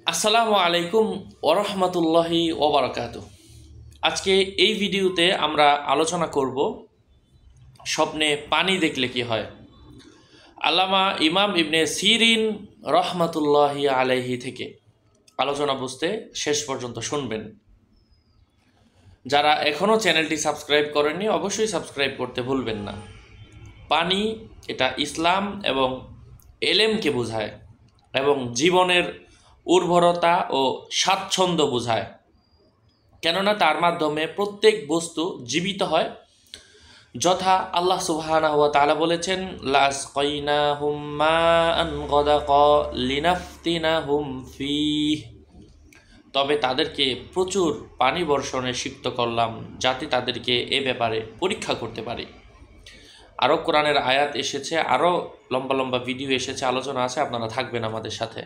আসসালামু আলাইকুম ওরহমতুল্লাহি ওবরাকাতুহু। আজকে এই ভিডিওতে আমরা আলোচনা করব স্বপ্নে পানি দেখলে কি হয়। আল্লামা ইমাম ইবনে সিরিন রহমতুল্লাহি আলাইহি থেকে আলোচনা বুঝতে শেষ পর্যন্ত শুনবেন। যারা এখনও চ্যানেলটি সাবস্ক্রাইব করেননি অবশ্যই সাবস্ক্রাইব করতে ভুলবেন না। পানি এটা ইসলাম এবং এলেমকে বোঝায় এবং জীবনের উর্বরতা ও স্বাচ্ছন্দ্য বোঝায়, কেননা তার মাধ্যমে প্রত্যেক বস্তু জীবিত হয়। যথা আল্লাহ সুবহানাহু ওয়া তাআলা বলেছেন, লাসকাইনাহুম মাআন গাদাকা লিনাফতিনাহুম ফীহ, তবে তাদেরকে প্রচুর পানি বর্ষণে সিক্ত করলাম যাতে তাদেরকে এ ব্যাপারে পরীক্ষা করতে পারি। আরও কোরআনের আয়াত এসেছে, আরও লম্বা লম্বা ভিডিও এসেছে, আলোচনা আছে, আপনারা থাকবেন আমাদের সাথে।